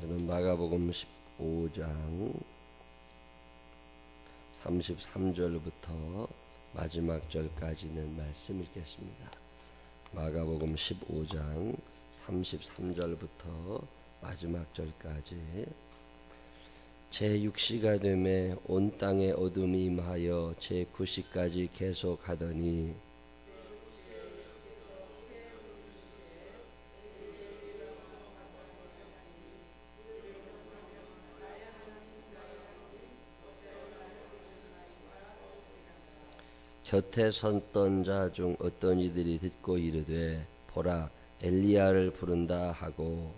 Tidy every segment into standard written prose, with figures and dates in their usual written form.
저는 마가복음 15장 33절부터 마지막 절까지는 말씀 읽겠습니다. 마가복음 15장 33절부터 마지막 절까지. 제6시가 되매 온 땅에 어둠이 임하여 제9시까지 계속하더니 곁에 섰던 자 중 어떤 이들이 듣고 이르되 보라 엘리야를 부른다 하고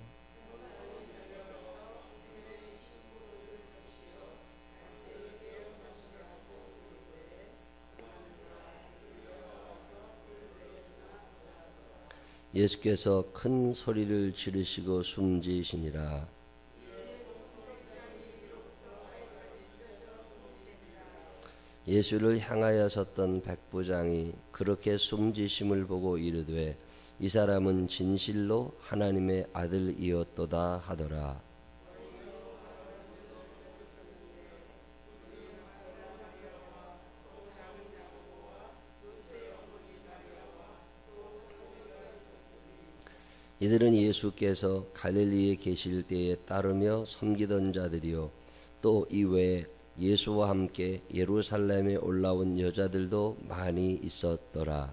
예수께서 큰 소리를 지르시고 숨지시니라. 예수를 향하여 섰던 백부장이 그렇게 숨지심을 보고 이르되 이 사람은 진실로 하나님의 아들이었도다 하더라. 이들은 예수께서 갈릴리에 계실 때에 따르며 섬기던 자들이요 또 이외에 예수와 함께 예루살렘에 올라온 여자들도 많이 있었더라.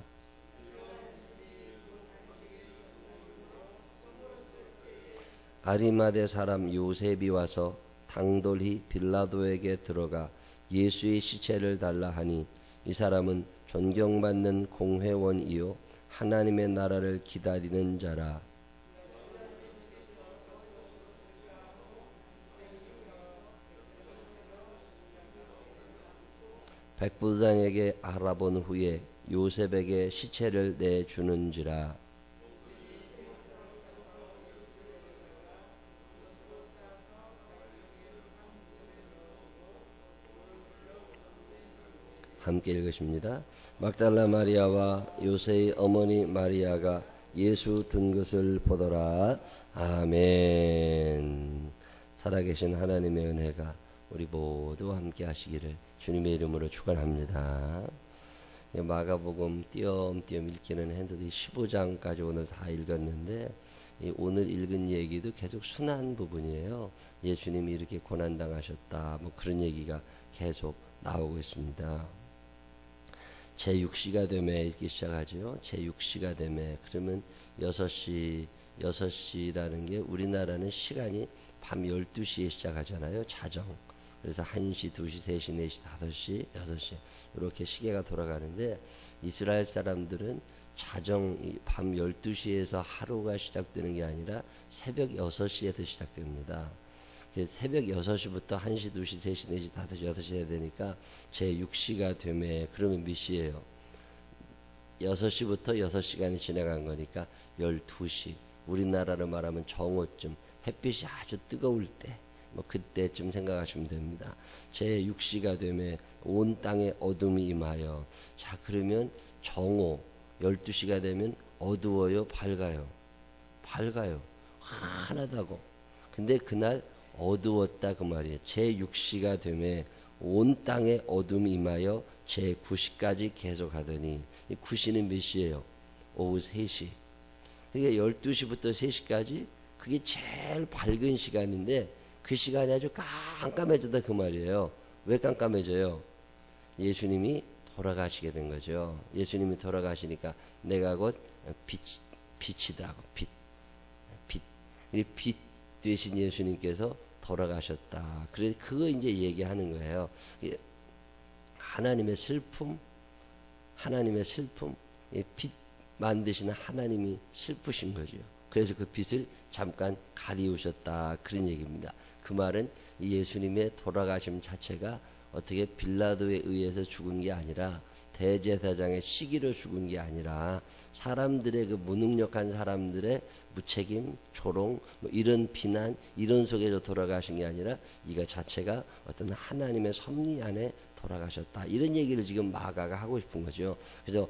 아리마대 사람 요셉이 와서 당돌히 빌라도에게 들어가 예수의 시체를 달라 하니 이 사람은 존경받는 공회원이요 하나님의 나라를 기다리는 자라. 백부장에게 알아본 후에 요셉에게 시체를 내주는지라. 함께 읽으십니다. 막달라 마리아와 요새의 어머니 마리아가 예수 든 것을 보더라. 아멘. 살아계신 하나님의 은혜가 우리 모두와 함께 하시기를 주님의 이름으로 축원합니다. 마가복음 띄엄띄엄 읽기는 했는데 15장까지 오늘 다 읽었는데 오늘 읽은 얘기도 계속 순한 부분이에요. 예수님이 이렇게 고난당하셨다 뭐 그런 얘기가 계속 나오고 있습니다. 제6시가 되매 읽기 시작하죠. 제6시가 되매 그러면 6시라는 게 우리나라는 시간이 밤 12시에 시작하잖아요. 자정. 그래서 1시, 2시, 3시, 4시, 5시, 6시 이렇게 시계가 돌아가는데 이스라엘 사람들은 자정 밤 12시에서 하루가 시작되는 게 아니라 새벽 6시에서 시작됩니다. 그래서 새벽 6시부터 1시, 2시, 3시, 4시, 5시, 6시 해야 되니까 제6시가 되매 그러면 몇 시예요? 6시부터 6시간이 지나간 거니까 12시. 우리나라로 말하면 정오쯤 햇빛이 아주 뜨거울 때 뭐 그때쯤 생각하시면 됩니다. 제6시가 되면 온 땅에 어둠이 임하여 자 그러면 정오 12시가 되면 어두워요 밝아요? 밝아요. 환하다고. 근데 그날 어두웠다 그 말이에요. 제6시가 되면 온 땅에 어둠이 임하여 제9시까지 계속하더니 이 9시는 몇 시예요? 오후 3시. 그러니까 12시부터 3시까지 그게 제일 밝은 시간인데 그 시간이 아주 깜깜해졌다 그 말이에요. 왜 깜깜해져요? 예수님이 돌아가시게 된 거죠. 예수님이 돌아가시니까 내가 곧 빛이다. 빛 되신 예수님께서 돌아가셨다. 그래 그거 이제 얘기하는 거예요. 하나님의 슬픔, 빛 만드시는 하나님이 슬프신 거죠. 그래서 그 빛을 잠깐 가리우셨다. 그런 얘기입니다. 그 말은 예수님의 돌아가심 자체가 어떻게 빌라도에 의해서 죽은 게 아니라 대제사장의 시기로 죽은 게 아니라 사람들의 그 무능력한 사람들의 무책임, 조롱, 뭐 이런 비난, 이런 속에서 돌아가신 게 아니라 이거 자체가 어떤 하나님의 섭리 안에 돌아가셨다. 이런 얘기를 지금 마가가 하고 싶은 거죠. 그래서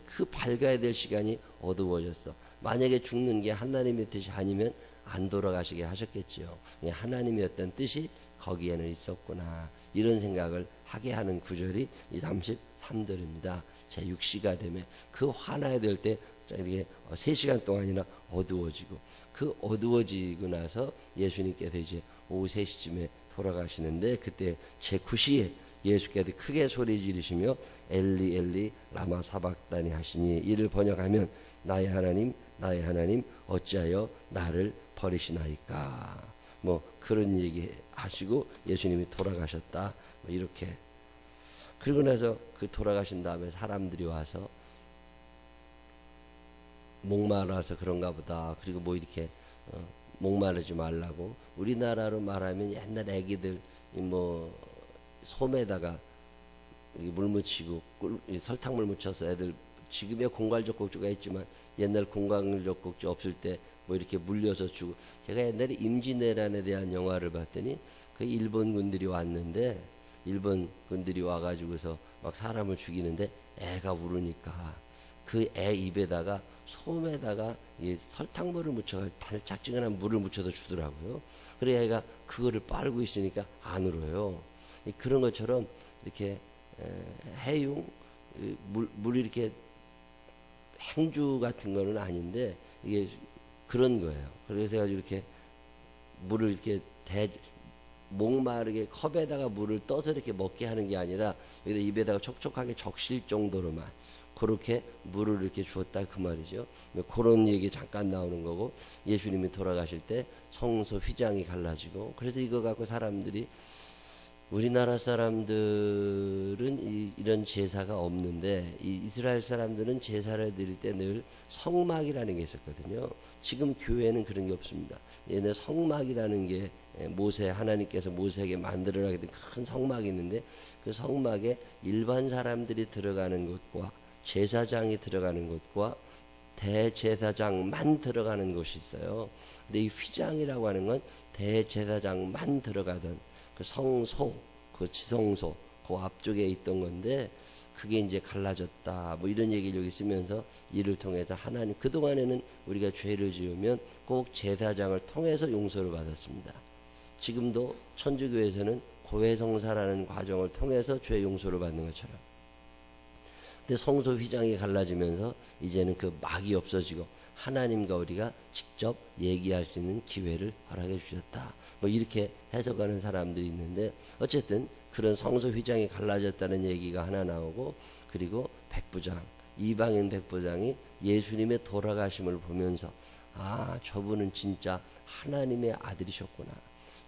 그 밝아야 될 시간이 어두워졌어. 만약에 죽는 게 하나님의 뜻이 아니면 안 돌아가시게 하셨겠지요. 하나님의 어떤 뜻이 거기에는 있었구나, 이런 생각을 하게 하는 구절이 이 33절입니다. 제6시가 되면 그 화나야 될 때 이렇게 3시간 동안이나 어두워지고, 그 어두워지고 나서 예수님께서 이제 오후 3시쯤에 돌아가시는데, 그때 제9시에 예수께서 크게 소리 지르시며 엘리 엘리 라마 사박다니 하시니, 이를 번역하면 나의 하나님 나의 하나님 어찌하여 나를 버리시나이까, 뭐 그런 얘기 하시고 예수님이 돌아가셨다, 뭐 이렇게. 그리고 나서 그 돌아가신 다음에 사람들이 와서 목말라서 그런가 보다, 그리고 뭐 이렇게 목마르지 말라고, 우리나라로 말하면 옛날 애기들 뭐 솜에다가 물 묻히고 설탕물 묻혀서 애들, 지금의 공갈젖꼭지가 있지만 옛날 공갈젖꼭지 없을 때 뭐 이렇게 물려서 주고. 제가 옛날에 임진왜란에 대한 영화를 봤더니 그 일본 군들이 왔는데, 일본 군들이 와가지고서 막 사람을 죽이는데 애가 울으니까 그 애 입에다가 솜에다가 설탕물을 묻혀서 달짝지근한 물을 묻혀서 주더라고요. 그래 애가 그거를 빨고 있으니까 안 울어요. 그런 것처럼 이렇게 해융 물이 이렇게 행주 같은 거는 아닌데 이게 그런 거예요. 그래서 이렇게 물을 이렇게 목마르게 컵에다가 물을 떠서 이렇게 먹게 하는 게 아니라 여기다 입에다가 촉촉하게 적실 정도로만 그렇게 물을 이렇게 주었다, 그 말이죠. 그런 얘기 잠깐 나오는 거고, 예수님이 돌아가실 때 성소 휘장이 갈라지고, 그래서 이거 갖고 사람들이, 우리나라 사람들은 이런 제사가 없는데 이스라엘 사람들은 제사를 드릴 때 늘 성막이라는 게 있었거든요. 지금 교회는 그런 게 없습니다. 옛날 성막이라는 게 하나님께서 모세에게 만들어라게 된 큰 성막이 있는데, 그 성막에 일반 사람들이 들어가는 곳과 제사장이 들어가는 곳과 대제사장만 들어가는 곳이 있어요. 근데 이 휘장이라고 하는 건 대제사장만 들어가던 그 성소, 그 지성소, 그 앞쪽에 있던 건데, 그게 이제 갈라졌다, 뭐 이런 얘기를 여기 쓰면서 이를 통해서 하나님, 그동안에는 우리가 죄를 지으면 꼭 제사장을 통해서 용서를 받았습니다. 지금도 천주교에서는 고해성사라는 과정을 통해서 죄 용서를 받는 것처럼. 근데 성소 휘장이 갈라지면서 이제는 그 막이 없어지고 하나님과 우리가 직접 얘기할 수 있는 기회를 허락해 주셨다, 뭐 이렇게 해석하는 사람들이 있는데, 어쨌든 그런 성소 휘장이 갈라졌다는 얘기가 하나 나오고, 그리고 백부장, 이방인 백부장이 예수님의 돌아가심을 보면서 아, 저분은 진짜 하나님의 아들이셨구나.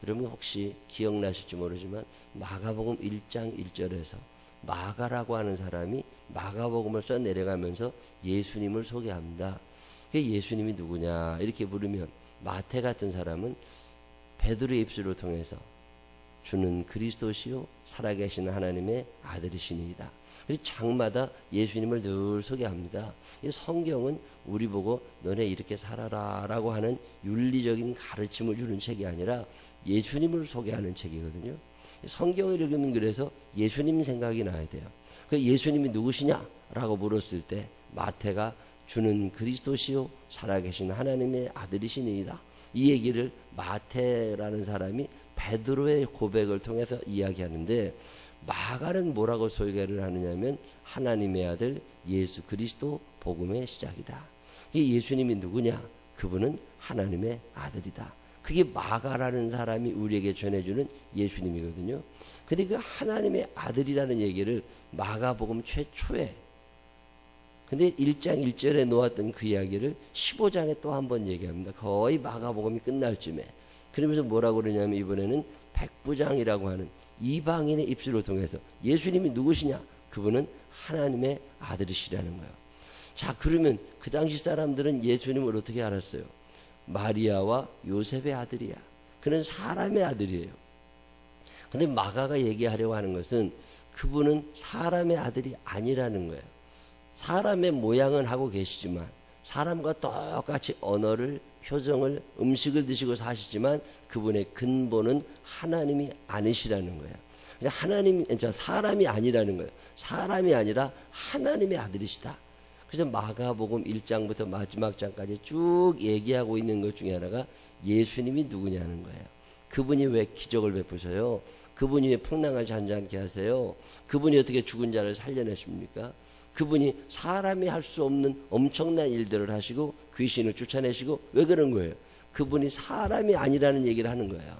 여러분 혹시 기억나실지 모르지만 마가복음 1장 1절에서 마가라고 하는 사람이 마가복음을 써 내려가면서 예수님을 소개합니다. 예수님이 누구냐 이렇게 물으면, 마태 같은 사람은 베드로의 입술을 통해서 주는 그리스도시요 살아계신 하나님의 아들이시니이다. 그래서 장마다 예수님을 늘 소개합니다. 이 성경은 우리 보고 너네 이렇게 살아라 라고 하는 윤리적인 가르침을 주는 책이 아니라 예수님을 소개하는 책이거든요. 성경을 읽으면 그래서 예수님 생각이 나야 돼요. 예수님이 누구시냐라고 물었을 때 마태가 주는 그리스도시요 살아계신 하나님의 아들이시니이다, 이 얘기를 마태라는 사람이 베드로의 고백을 통해서 이야기하는데, 마가는 뭐라고 소개를 하느냐면 하나님의 아들 예수 그리스도 복음의 시작이다. 이 예수님이 누구냐? 그분은 하나님의 아들이다. 그게 마가라는 사람이 우리에게 전해주는 예수님이거든요. 근데 그 하나님의 아들이라는 얘기를 마가복음 최초에, 근데 1장 1절에 놓았던 그 이야기를 15장에 또 한 번 얘기합니다. 거의 마가복음이 끝날 쯤에. 그러면서 뭐라고 그러냐면 이번에는 백부장이라고 하는 이방인의 입술을 통해서 예수님이 누구시냐? 그분은 하나님의 아들이시라는 거예요. 자, 그러면 그 당시 사람들은 예수님을 어떻게 알았어요? 마리아와 요셉의 아들이야. 그는 사람의 아들이에요. 근데 마가가 얘기하려고 하는 것은 그분은 사람의 아들이 아니라는 거예요. 사람의 모양은 하고 계시지만, 사람과 똑같이 언어를, 표정을, 음식을 드시고 사시지만 그분의 근본은 하나님이 아니시라는 거예요. 사람이 아니라는 거예요. 사람이 아니라 하나님의 아들이시다. 그래서 마가복음 1장부터 마지막 장까지 쭉 얘기하고 있는 것 중에 하나가 예수님이 누구냐는 거예요. 그분이 왜 기적을 베푸세요? 그분이 왜 풍랑을 잔잔케 하세요? 그분이 어떻게 죽은 자를 살려내십니까? 그분이 사람이 할 수 없는 엄청난 일들을 하시고 귀신을 쫓아내시고 왜 그런 거예요? 그분이 사람이 아니라는 얘기를 하는 거예요.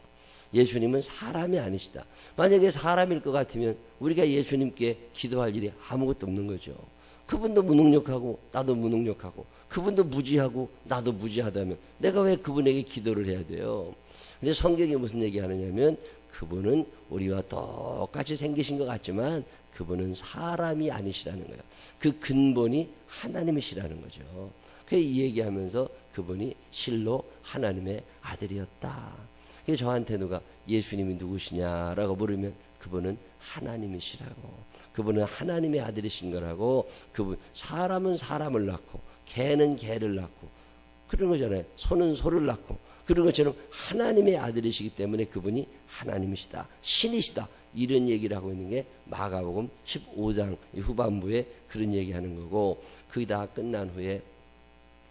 예수님은 사람이 아니시다. 만약에 사람일 것 같으면 우리가 예수님께 기도할 일이 아무것도 없는 거죠. 그분도 무능력하고 나도 무능력하고 그분도 무지하고 나도 무지하다면 내가 왜 그분에게 기도를 해야 돼요? 근데 성경이 무슨 얘기하느냐면 그분은 우리와 똑같이 생기신 것 같지만 그분은 사람이 아니시라는 거예요. 그 근본이 하나님이시라는 거죠. 그래서 이 얘기하면서 그분이 실로 하나님의 아들이었다. 그래서 저한테 누가 예수님이 누구시냐라고 물으면 그분은 하나님이시라고. 그분은 하나님의 아들이신 거라고. 그분 사람은 사람을 낳고 개는 개를 낳고 그런 거잖아요. 소는 소를 낳고 그런 것처럼 하나님의 아들이시기 때문에 그분이 하나님이시다. 신이시다. 이런 얘기를 하고 있는 게 마가복음 15장 후반부에 그런 얘기하는 거고 그게 다 끝난 후에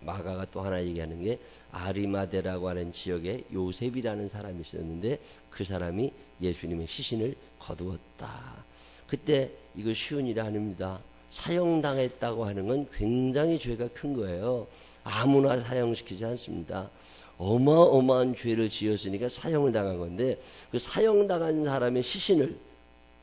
마가가 또 하나 얘기하는 게 아리마대라고 하는 지역에 요셉이라는 사람이 있었는데 그 사람이 예수님의 시신을 거두었다. 그때 이거 쉬운 일이 아닙니다. 사형당했다고 하는 건 굉장히 죄가 큰 거예요. 아무나 사형시키지 않습니다. 어마어마한 죄를 지었으니까 사형을 당한 건데 그 사형당한 사람의 시신을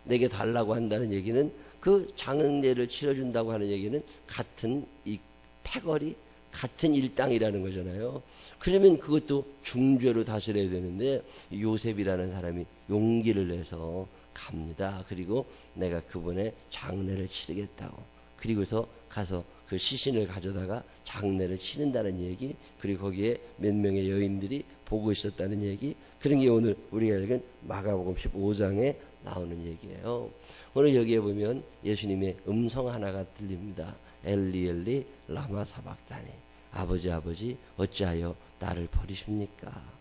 내게 달라고 한다는 얘기는 그 장례를 치러준다고 하는 얘기는 같은 이 패거리 같은 일당이라는 거잖아요. 그러면 그것도 중죄로 다스려야 되는데 요셉이라는 사람이 용기를 내서 갑니다. 그리고 내가 그분의 장례를 치르겠다고. 그리고서 가서 그 시신을 가져다가 장례를 치른다는 얘기, 그리고 거기에 몇 명의 여인들이 보고 있었다는 얘기, 그런 게 오늘 우리가 읽은 마가복음 15장에 나오는 얘기예요. 오늘 여기에 보면 예수님의 음성 하나가 들립니다. 엘리 엘리 라마 사박다니. 아버지 아버지 어찌하여 나를 버리십니까?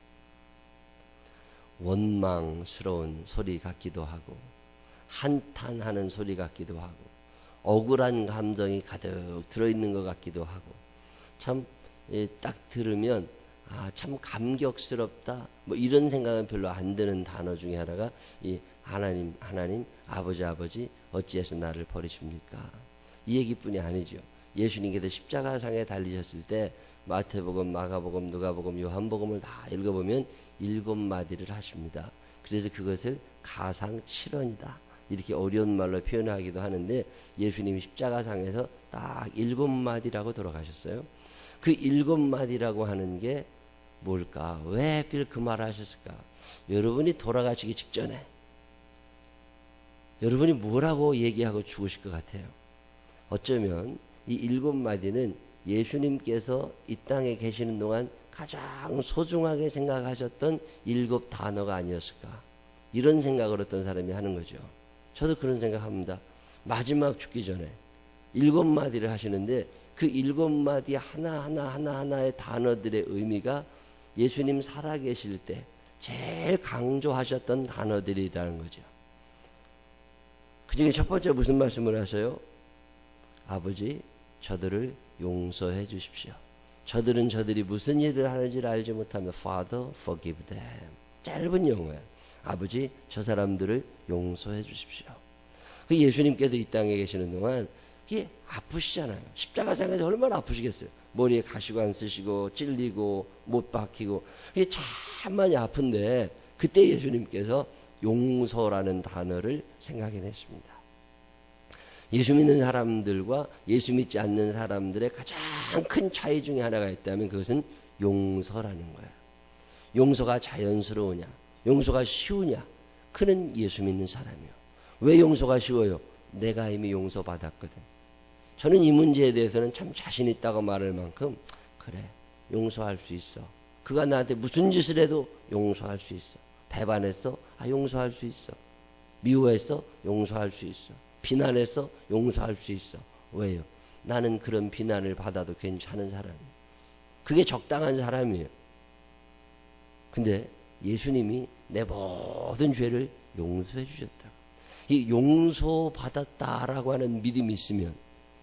원망스러운 소리 같기도 하고 한탄하는 소리 같기도 하고 억울한 감정이 가득 들어있는 것 같기도 하고 참 딱 들으면 참 감격스럽다 뭐 이런 생각은 별로 안 드는 단어 중에 하나가 이 하나님 아버지 어찌해서 나를 버리십니까? 이 얘기뿐이 아니죠. 예수님께서 십자가상에 달리셨을 때 마태복음, 마가복음, 누가복음, 요한복음을 다 읽어보면 7마디를 하십니다. 그래서 그것을 가상칠언이다 이렇게 어려운 말로 표현하기도 하는데 예수님이 십자가상에서 딱 7마디라고 돌아가셨어요. 그 7마디라고 하는 게 뭘까? 왜 하필 그 말을 하셨을까? 여러분이 돌아가시기 직전에 여러분이 뭐라고 얘기하고 죽으실 것 같아요? 어쩌면 이 7마디는 예수님께서 이 땅에 계시는 동안 가장 소중하게 생각하셨던 7단어가 아니었을까? 이런 생각을 어떤 사람이 하는 거죠. 저도 그런 생각합니다. 마지막 죽기 전에 7마디를 하시는데 그 7마디 하나하나의 단어들의 의미가 예수님 살아계실 때 제일 강조하셨던 단어들이라는 거죠. 그 중에 첫 번째 무슨 말씀을 하셔요? 아버지 저들을 용서해 주십시오. 저들이 무슨 일을 하는지를 알지 못하며 Father forgive them. 짧은 영어예요. 아버지 저 사람들을 용서해 주십시오. 그 예수님께서 이 땅에 계시는 동안 이게 아프시잖아요. 십자가상에서 얼마나 아프시겠어요. 머리에 가시관 쓰시고 찔리고 못 박히고 이게 참 많이 아픈데 그때 예수님께서 용서라는 단어를 생각해냈습니다. 예수 믿는 사람들과 예수 믿지 않는 사람들의 가장 큰 차이 중에 하나가 있다면 그것은 용서라는 거예요. 용서가 자연스러우냐 용서가 쉬우냐 그는 예수 믿는 사람이요. 왜 용서가 쉬워요? 내가 이미 용서받았거든. 저는 이 문제에 대해서는 참 자신 있다고 말할 만큼 그래 용서할 수 있어. 그가 나한테 무슨 짓을 해도 용서할 수 있어. 배반했어? 용서할 수 있어. 미워했어? 용서할 수 있어. 비난했어? 용서할 수 있어. 왜요? 나는 그런 비난을 받아도 괜찮은 사람이에요. 그게 적당한 사람이에요. 근데 예수님이 내 모든 죄를 용서해 주셨다. 이 용서받았다라고 하는 믿음이 있으면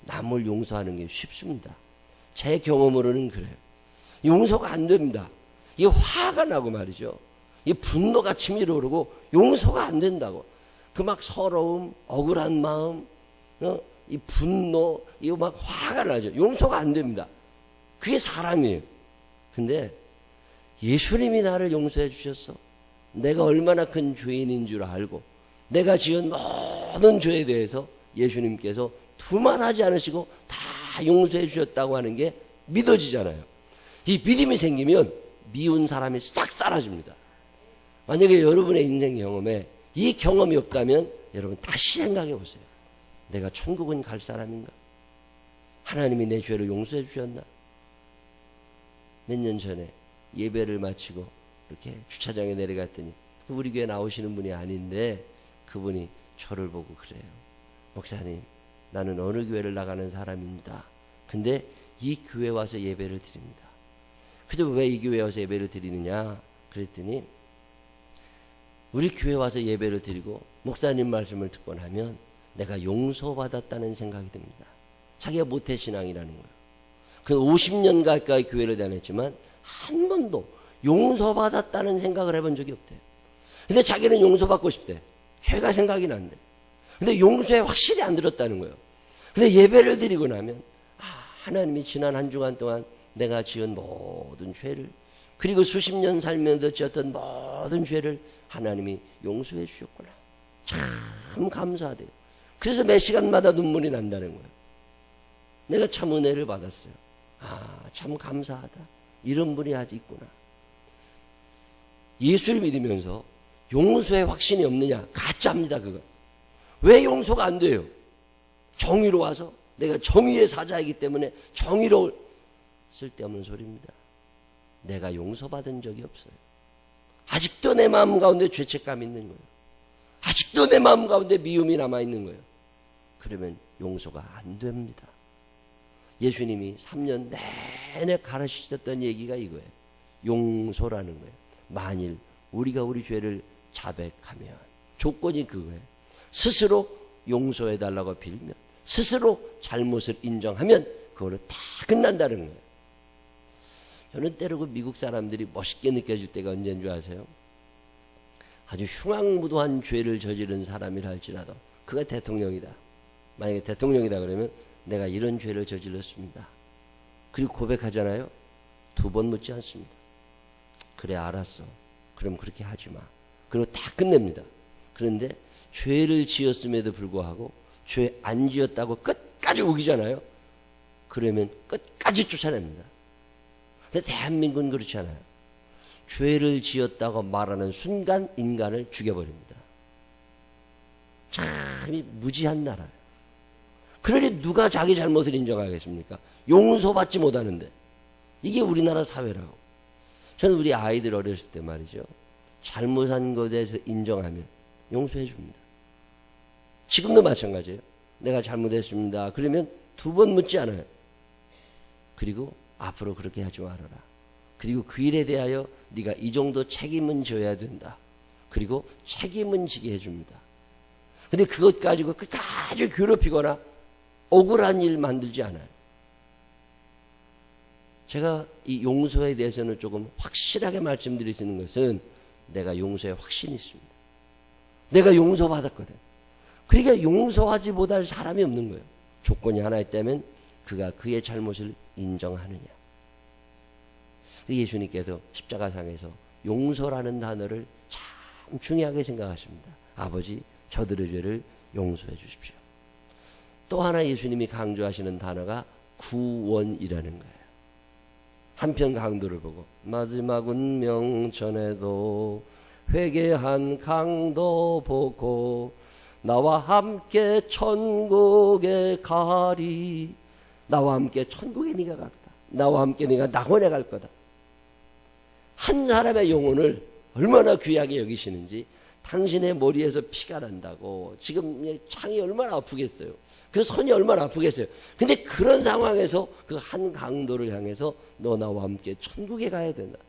남을 용서하는 게 쉽습니다. 제 경험으로는 그래요. 용서가 안 됩니다. 이게 화가 나고 말이죠. 이 분노가 치밀어 오르고 용서가 안 된다고. 그 막 서러움, 억울한 마음, 이 분노, 이거 막 화가 나죠. 용서가 안 됩니다. 그게 사람이에요. 근데 예수님이 나를 용서해 주셨어. 내가 얼마나 큰 죄인인 줄 알고 내가 지은 모든 죄에 대해서 예수님께서 두말하지 않으시고 다 용서해 주셨다고 하는 게 믿어지잖아요. 이 믿음이 생기면 미운 사람이 싹 사라집니다. 만약에 여러분의 인생 경험에 이 경험이 없다면 여러분 다시 생각해 보세요. 내가 천국은 갈 사람인가? 하나님이 내 죄를 용서해 주셨나? 몇 년 전에 예배를 마치고 이렇게 주차장에 내려갔더니 우리 교회 나오시는 분이 아닌데 그분이 저를 보고 그래요. 목사님, 나는 어느 교회를 나가는 사람입니다. 근데 이 교회 와서 예배를 드립니다. 그래서 왜 이 교회 와서 예배를 드리느냐? 그랬더니 우리 교회 와서 예배를 드리고 목사님 말씀을 듣고 나면 내가 용서받았다는 생각이 듭니다. 자기가 모태신앙이라는 거예요. 그 50년 가까이 교회를 다녔지만 한 번도 용서받았다는 생각을 해본 적이 없대요. 근데 자기는 용서받고 싶대. 죄가 생각이 난대. 근데 용서에 확실히 안 들었다는 거예요. 근데 예배를 드리고 나면 하나님이 지난 한 주간 동안 내가 지은 모든 죄를 그리고 수십 년 살면서 지었던 모든 죄를 하나님이 용서해 주셨구나. 참 감사하대요. 그래서 매 시간마다 눈물이 난다는 거예요. 내가 참 은혜를 받았어요. 참 감사하다. 이런 분이 아직 있구나. 예수를 믿으면서 용서의 확신이 없느냐? 가짜입니다, 그거. 왜 용서가 안 돼요? 정의로 와서 내가 정의의 사자이기 때문에 정의로 쓸데없는 소리입니다. 내가 용서받은 적이 없어요. 아직도 내 마음 가운데 죄책감이 있는 거예요. 아직도 내 마음 가운데 미움이 남아있는 거예요. 그러면 용서가 안 됩니다. 예수님이 3년 내내 가르치셨던 얘기가 이거예요. 용서라는 거예요. 만일 우리가 우리 죄를 자백하면 조건이 그거예요. 스스로 용서해달라고 빌면 스스로 잘못을 인정하면 그걸로 다 끝난다는 거예요. 저는 때로 미국 사람들이 멋있게 느껴질 때가 언제인 줄 아세요? 아주 흉악무도한 죄를 저지른 사람이라 할지라도 그가 대통령이다. 만약에 대통령이다 그러면 내가 이런 죄를 저질렀습니다. 그리고 고백하잖아요. 2번 묻지 않습니다. 그래 알았어. 그럼 그렇게 하지 마. 그리고 다 끝냅니다. 그런데 죄를 지었음에도 불구하고 죄 안 지었다고 끝까지 우기잖아요. 그러면 끝까지 쫓아냅니다. 근데 대한민국은 그렇지 않아요. 죄를 지었다고 말하는 순간 인간을 죽여버립니다. 참 무지한 나라예요. 그러니 누가 자기 잘못을 인정하겠습니까? 용서받지 못하는데. 이게 우리나라 사회라고. 저는 우리 아이들 어렸을 때 말이죠. 잘못한 것에 대해서 인정하면 용서해 줍니다. 지금도 마찬가지예요. 내가 잘못했습니다. 그러면 2번 묻지 않아요. 그리고 앞으로 그렇게 하지 말아라. 그리고 그 일에 대하여 네가 이 정도 책임은 져야 된다. 그리고 책임은 지게 해줍니다. 근데 그것 가지고 끝까지 괴롭히거나 억울한 일 만들지 않아요. 제가 이 용서에 대해서는 조금 확실하게 말씀드릴 수 있는 것은 내가 용서에 확신이 있습니다. 내가 용서받았거든. 그러니까 용서하지 못할 사람이 없는 거예요. 조건이 하나 있다면 그가 그의 잘못을 인정하느냐. 예수님께서 십자가상에서 용서라는 단어를 참 중요하게 생각하십니다. 아버지, 저들의 죄를 용서해 주십시오. 또 하나 예수님이 강조하시는 단어가 구원이라는 거예요. 한편 강도를 보고 마지막 운명 전에도 회개한 강도 보고 나와 함께 천국에 가리. 나와 함께 천국에 네가 갈 거다. 나와 함께 네가 낙원에 갈 거다. 한 사람의 영혼을 얼마나 귀하게 여기시는지 당신의 머리에서 피가 난다고 지금 창이 얼마나 아프겠어요. 그 손이 얼마나 아프겠어요. 근데 그런 상황에서 그 한 강도를 향해서 너 나와 함께 천국에 가야 된다.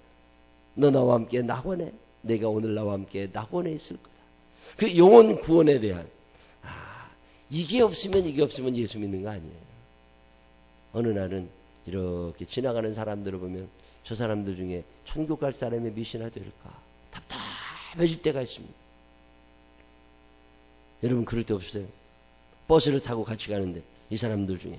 너 나와 함께 낙원에, 내가 오늘 나와 함께 낙원에 있을 거다. 그 영혼 구원에 대한 이게 없으면 예수 믿는 거 아니에요. 어느 날은 이렇게 지나가는 사람들을 보면 저 사람들 중에 천국 갈 사람이 몇이나 될까 답답해질 때가 있습니다. 여러분 그럴 때 없어요? 버스를 타고 같이 가는데 이 사람들 중에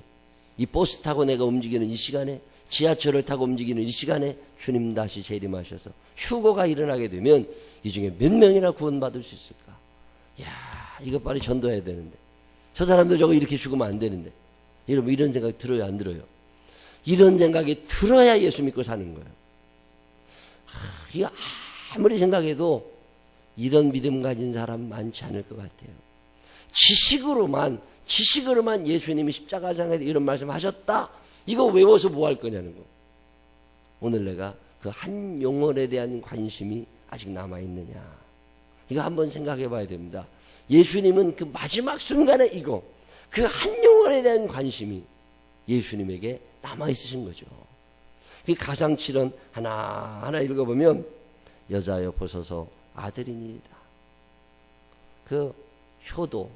이 버스 타고 내가 움직이는 이 시간에, 지하철을 타고 움직이는 이 시간에 주님 다시 재림하셔서 휴거가 일어나게 되면 이 중에 몇 명이나 구원받을 수 있을까? 이야, 이거 빨리 전도해야 되는데, 저 사람들 저거 이렇게 죽으면 안 되는데, 여러분 이런 생각 들어요, 안 들어요? 이런 생각이 들어야 예수 믿고 사는 거예요. 이거 아무리 생각해도 이런 믿음 가진 사람 많지 않을 것 같아요. 지식으로만 예수님이 십자가장에서 이런 말씀 하셨다? 이거 외워서 뭐 할 거냐는 거. 오늘 내가 그 한 영혼에 대한 관심이 아직 남아있느냐. 이거 한번 생각해 봐야 됩니다. 예수님은 그 마지막 순간에 그 한 영혼에 대한 관심이 예수님에게 남아있으신 거죠. 이 가상 7원 하나하나 읽어보면 여자여 보소서 아들이니이다. 그 효도,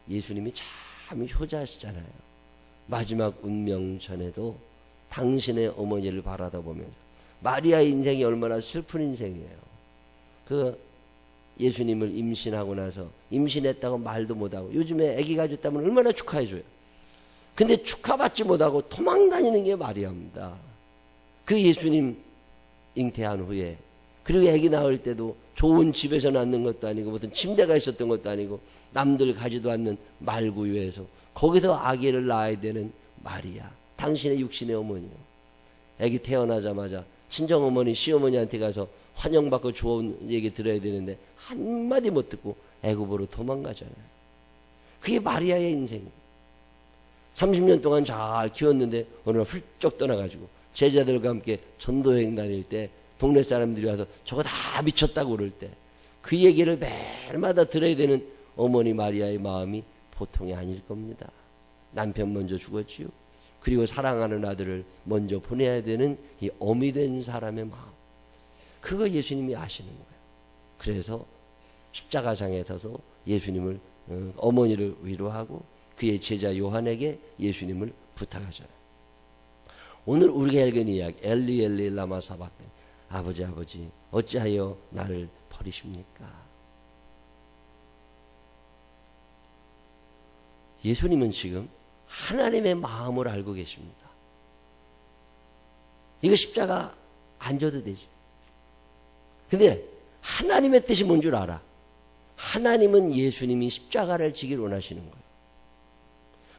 예수님이 참 효자시잖아요. 마지막 운명 전에도 당신의 어머니를 바라다 보면서 마리아의 인생이 얼마나 슬픈 인생이에요. 그 예수님을 임신하고 나서 임신했다고 말도 못하고 요즘에 아기 가졌다면 얼마나 축하해줘요. 근데 축하받지 못하고 도망다니는 게 마리아입니다. 그 예수님 잉태한 후에 그리고 아기 낳을 때도 좋은 집에서 낳는 것도 아니고 무슨 침대가 있었던 것도 아니고 남들 가지도 않는 말구유에서 거기서 아기를 낳아야 되는 마리아, 당신의 육신의 어머니요. 아기 태어나자마자 친정어머니, 시어머니한테 가서 환영받고 좋은 얘기 들어야 되는데 한마디 못 듣고 애굽으로 도망가잖아요. 그게 마리아의 인생이에요. 30년 동안 잘 키웠는데 어느 날 훌쩍 떠나가지고 제자들과 함께 전도여행 다닐 때 동네 사람들이 와서 저거 다 미쳤다고 그럴 때 그 얘기를 매일마다 들어야 되는 어머니 마리아의 마음이 보통이 아닐 겁니다. 남편 먼저 죽었지요. 그리고 사랑하는 아들을 먼저 보내야 되는 이 어미 된 사람의 마음. 그거 예수님이 아시는 거예요. 그래서 십자가상에 서서 예수님을 어머니를 위로하고 그의 제자 요한에게 예수님을 부탁하잖아요. 오늘 우리가 읽은 이야기 엘리 엘리 라마 사박다니 아버지 아버지 어찌하여 나를 버리십니까? 예수님은 지금 하나님의 마음을 알고 계십니다. 이거 십자가 안 져도 되지. 근데 하나님의 뜻이 뭔 줄 알아? 하나님은 예수님이 십자가를 지기를 원하시는 거예요.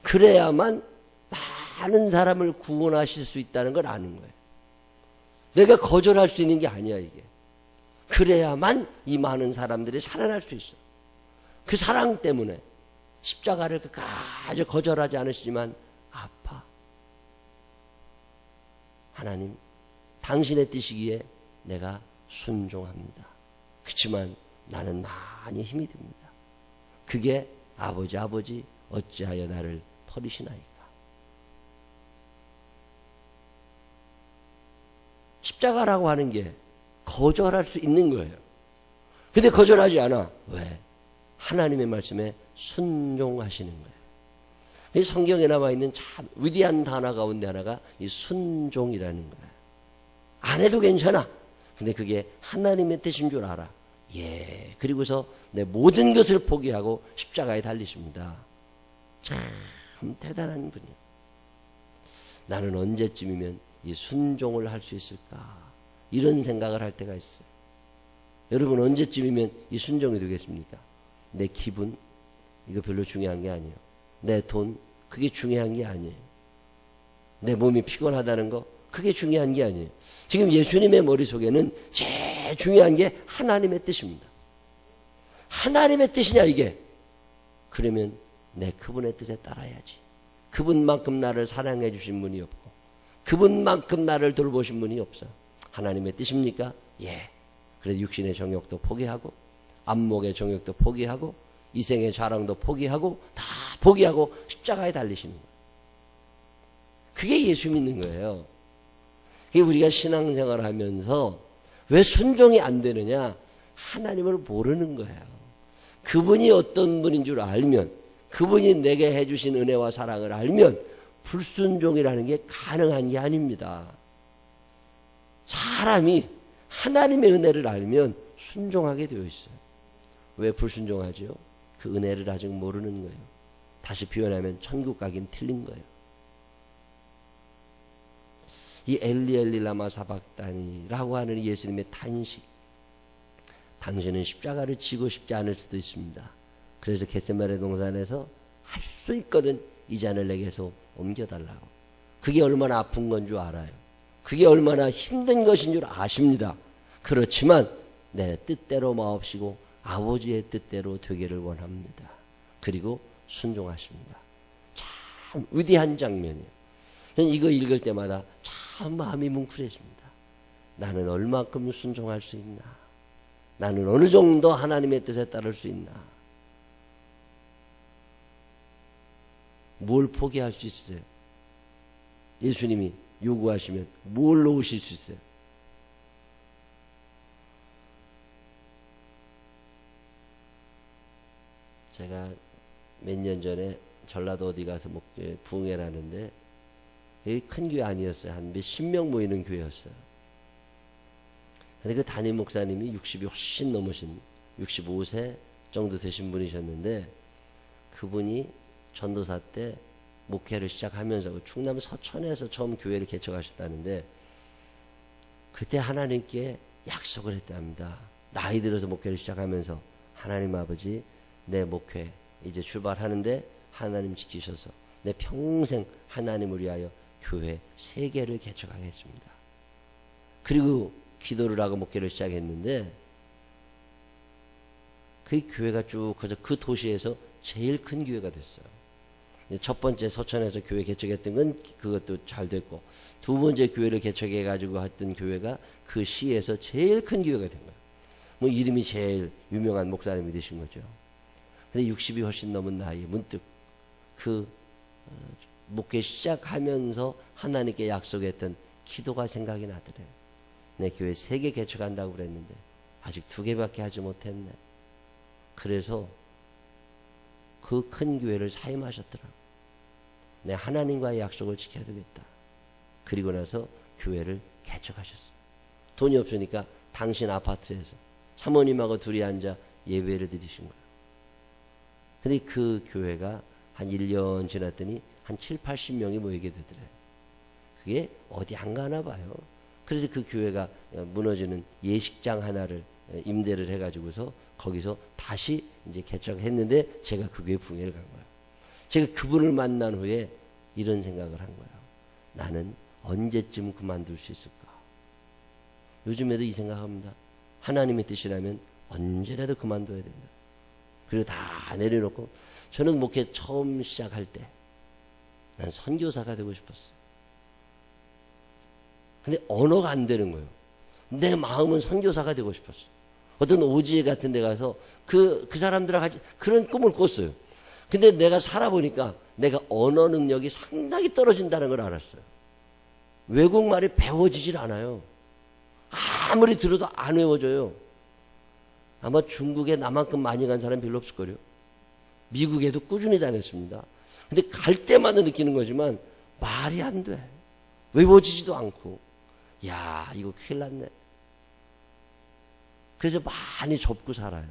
그래야만 많은 사람을 구원하실 수 있다는 걸 아는 거예요. 내가 거절할 수 있는 게 아니야, 이게. 그래야만 이 많은 사람들이 살아날 수 있어. 그 사랑 때문에 십자가를 끝까지 거절하지 않으시지만 아파. 하나님, 당신의 뜻이기에 내가 순종합니다. 그렇지만 나는 많이 힘이 듭니다. 그게 아버지 아버지 어찌하여 나를 버리시나이까. 십자가라고 하는 게 거절할 수 있는 거예요. 근데 거절하지 않아. 왜? 하나님의 말씀에 순종하시는 거예요. 이 성경에 나와 있는 참 위대한 단어 가운데 하나가 이 순종이라는 거예요. 안 해도 괜찮아. 근데 그게 하나님의 뜻인 줄 알아. 예. 그리고서 내 모든 것을 포기하고 십자가에 달리십니다. 참 대단한 분이에요. 나는 언제쯤이면 이 순종을 할 수 있을까? 이런 생각을 할 때가 있어요. 여러분 언제쯤이면 이 순종이 되겠습니까? 내 기분 이거 별로 중요한 게 아니에요. 내 돈 그게 중요한 게 아니에요. 내 몸이 피곤하다는 거 그게 중요한 게 아니에요. 지금 예수님의 머릿속에는 제일 중요한 게 하나님의 뜻입니다. 하나님의 뜻이냐 이게. 그러면 내 그분의 뜻에 따라야지. 그분만큼 나를 사랑해 주신 분이 없고 그분만큼 나를 돌보신 분이 없어. 하나님의 뜻입니까? 예. 그래서 육신의 정욕도 포기하고 안목의 정욕도 포기하고 이생의 자랑도 포기하고 다 포기하고 십자가에 달리시는 거예요. 그게 예수 믿는 거예요. 그게 우리가 신앙생활을 하면서 왜 순종이 안 되느냐? 하나님을 모르는 거예요. 그분이 어떤 분인 줄 알면 그분이 내게 해주신 은혜와 사랑을 알면 불순종이라는 게 가능한 게 아닙니다. 사람이 하나님의 은혜를 알면 순종하게 되어 있어요. 왜 불순종하죠? 그 은혜를 아직 모르는 거예요. 다시 표현하면 천국 가긴 틀린 거예요. 이 엘리 라마 사박다니라고 하는 예수님의 탄식, 당신은 십자가를 지고 싶지 않을 수도 있습니다. 그래서 겟세마네 동산에서 할 수 있거든 이 잔을 내게서 옮겨달라고. 그게 얼마나 아픈 건 줄 알아요. 그게 얼마나 힘든 것인 줄 아십니다. 그렇지만 내 뜻대로 마옵시고 아버지의 뜻대로 되기를 원합니다. 그리고 순종하십니다. 참 위대한 장면이에요. 저는 이거 읽을 때마다 참 마음이 뭉클해집니다. 나는 얼마큼 순종할 수 있나? 나는 어느 정도 하나님의 뜻에 따를 수 있나? 뭘 포기할 수 있어요? 예수님이 요구하시면 뭘 놓으실 수 있어요? 제가 몇 년 전에 전라도 어디 가서 부흥회를 하는데 여기 큰 교회 아니었어요. 한 몇십 명 모이는 교회였어요. 근데 그 담임 목사님이 60이 훨씬 넘으신 65세 정도 되신 분이셨는데 그분이 전도사 때 목회를 시작하면서 충남 서천에서 처음 교회를 개척하셨다는데 그때 하나님께 약속을 했답니다. 나이 들어서 목회를 시작하면서 하나님 아버지 내 목회 이제 출발하는데 하나님 지키셔서 내 평생 하나님을 위하여 교회 3개를 개척하겠습니다. 그리고 기도를 하고 목회를 시작했는데 그 교회가 쭉 커서 그 도시에서 제일 큰 교회가 됐어요. 첫 번째 서천에서 교회 개척했던 건 그것도 잘 됐고 두 번째 교회를 개척해가지고 했던 교회가 그 시에서 제일 큰 교회가 된 거예요. 뭐 이름이 제일 유명한 목사님이 되신 거죠. 근데 60이 훨씬 넘은 나이에 문득 그 목회 시작하면서 하나님께 약속했던 기도가 생각이 나더래요. 내 교회 3개 개척한다고 그랬는데 아직 2개밖에 하지 못했네. 그래서 그 큰 교회를 사임하셨더라고요. 내 하나님과의 약속을 지켜야 되겠다. 그리고 나서 교회를 개척하셨어요. 돈이 없으니까 당신 아파트에서 사모님하고 둘이 앉아 예배를 드리신 거예요. 근데 그 교회가 한 1년 지났더니 한 7, 80명이 모이게 되더래요. 그게 어디 안 가나 봐요. 그래서 그 교회가 무너지는 예식장 하나를 임대를 해가지고서 거기서 다시 이제 개척했는데 제가 그 교회 부흥회를 간 거예요. 제가 그분을 만난 후에 이런 생각을 한 거예요. 나는 언제쯤 그만둘 수 있을까? 요즘에도 이 생각합니다. 하나님의 뜻이라면 언제라도 그만둬야 된다. 그리고 다 내려놓고 저는 목회 처음 시작할 때 난 선교사가 되고 싶었어요. 근데 언어가 안 되는 거예요. 내 마음은 선교사가 되고 싶었어요. 어떤 오지회 같은 데 가서 그 사람들하고 같이 그런 꿈을 꿨어요. 근데 내가 살아보니까 내가 언어 능력이 상당히 떨어진다는 걸 알았어요. 외국말이 배워지질 않아요. 아무리 들어도 안 외워져요. 아마 중국에 나만큼 많이 간 사람 별로 없을걸요. 미국에도 꾸준히 다녔습니다. 근데 갈 때마다 느끼는 거지만 말이 안 돼. 외워지지도 않고. 야, 이거 큰일 났네. 그래서 많이 접고 살아요.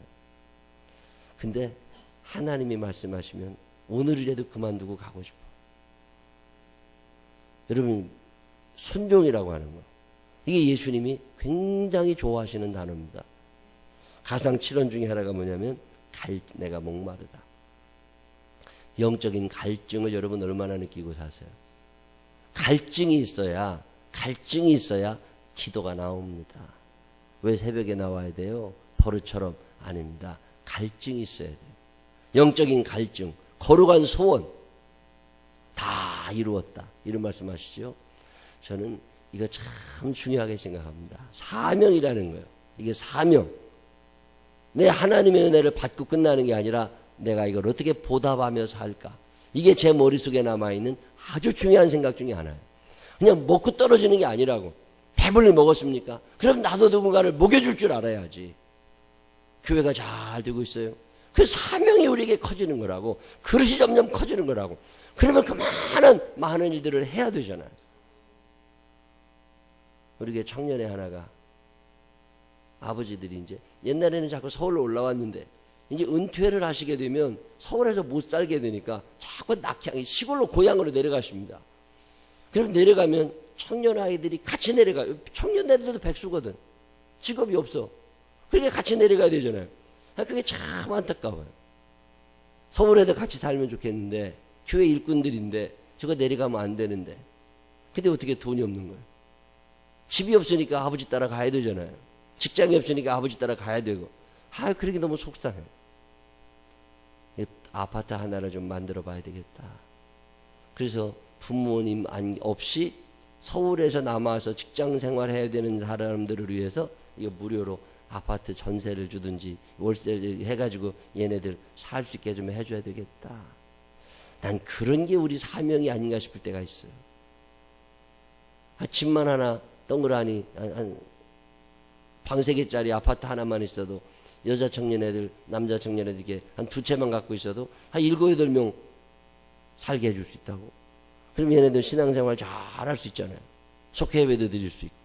근데 하나님이 말씀하시면 오늘이라도 그만두고 가고 싶어. 여러분, 순종이라고 하는 거. 이게 예수님이 굉장히 좋아하시는 단어입니다. 가상 7원 중에 하나가 뭐냐면 내가 목마르다. 영적인 갈증을 여러분 얼마나 느끼고 사세요? 갈증이 있어야 기도가 나옵니다. 왜 새벽에 나와야 돼요? 버릇처럼 아닙니다. 갈증이 있어야 돼요. 영적인 갈증, 거룩한 소원 다 이루었다. 이런 말씀하시죠? 저는 이거 참 중요하게 생각합니다. 사명이라는 거예요. 이게 사명. 내 하나님의 은혜를 받고 끝나는 게 아니라 내가 이걸 어떻게 보답하며 살까? 이게 제 머릿속에 남아있는 아주 중요한 생각 중에 하나예요. 그냥 먹고 떨어지는 게 아니라고. 배불리 먹었습니까? 그럼 나도 누군가를 먹여줄 줄 알아야지. 교회가 잘 되고 있어요. 그 사명이 우리에게 커지는 거라고. 그릇이 점점 커지는 거라고. 그러면 그 많은 일들을 해야 되잖아요. 우리 청년의 하나가 아버지들이 이제 옛날에는 자꾸 서울로 올라왔는데 이제 은퇴를 하시게 되면 서울에서 못 살게 되니까 자꾸 낙향 시골로 고향으로 내려가십니다. 그럼 내려가면 청년 아이들이 같이 내려가요. 청년 애들도 백수거든. 직업이 없어. 그러니까 같이 내려가야 되잖아요. 그게 참 안타까워요. 서울에도 같이 살면 좋겠는데 교회 일꾼들인데 저거 내려가면 안 되는데 근데 어떻게 돈이 없는 거예요. 집이 없으니까 아버지 따라 가야 되잖아요. 직장이 없으니까 아버지 따라 가야 되고 그러기 너무 속상해요. 아파트 하나를 좀 만들어 봐야 되겠다. 그래서 부모님 없이 서울에서 남아서 직장 생활해야 되는 사람들을 위해서 이거 무료로 아파트 전세를 주든지 월세를 해가지고 얘네들 살 수 있게 좀 해줘야 되겠다. 난 그런 게 우리 사명이 아닌가 싶을 때가 있어요. 집만 하나 동그라니 한 방 3개짜리 아파트 하나만 있어도 여자 청년애들 남자 청년애들 한 2채만 갖고 있어도 한 7, 8명 살게 해줄 수 있다고. 그럼 얘네들 신앙생활 잘 할 수 있잖아요. 속회 예배도 드릴 수 있고.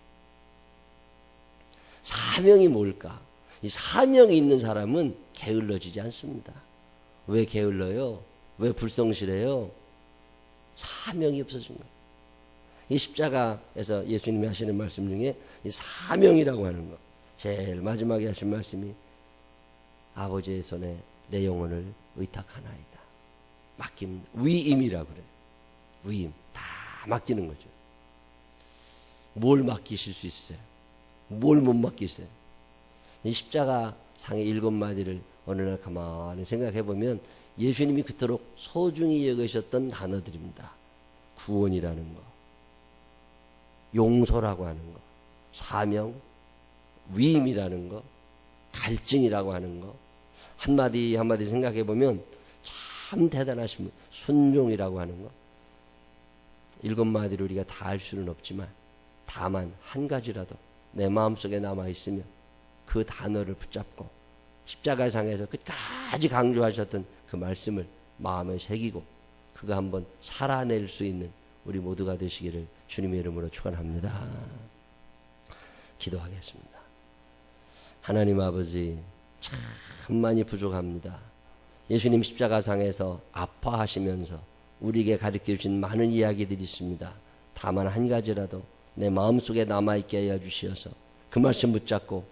사명이 뭘까? 이 사명이 있는 사람은 게을러지지 않습니다. 왜 게을러요? 왜 불성실해요? 사명이 없어진 거예요. 이 십자가에서 예수님이 하시는 말씀 중에 이 사명이라고 하는 거, 제일 마지막에 하신 말씀이 아버지의 손에 내 영혼을 의탁하나이다. 맡김, 위임이라고 그래요. 위임, 다 맡기는 거죠. 뭘 맡기실 수 있어요? 뭘 못 맡기세요? 이 십자가 상의 7마디를 어느 날 가만히 생각해 보면 예수님이 그토록 소중히 여기셨던 단어들입니다. 구원이라는 거, 용서라고 하는 거, 사명, 위임이라는 거, 갈증이라고 하는 거, 한마디 한마디 생각해 보면 참 대단하신 분, 순종이라고 하는 거. 7마디를 우리가 다 할 수는 없지만 다만 한 가지라도 내 마음속에 남아있으면 그 단어를 붙잡고 십자가상에서 끝까지 강조하셨던 그 말씀을 마음에 새기고 그거 한번 살아낼 수 있는 우리 모두가 되시기를 주님의 이름으로 축원합니다. 기도하겠습니다. 하나님 아버지, 참 많이 부족합니다. 예수님 십자가상에서 아파하시면서 우리에게 가르쳐 주신 많은 이야기들이 있습니다. 다만 한 가지라도 내 마음속에 남아있게 하여 주시어서 그 말씀 붙잡고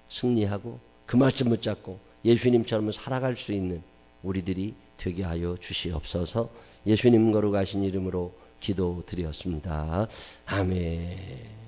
승리하고 그 말씀 붙잡고 예수님처럼 살아갈 수 있는 우리들이 되게 하여 주시옵소서. 예수님 거룩하신 이름으로 기도드렸습니다. 아멘.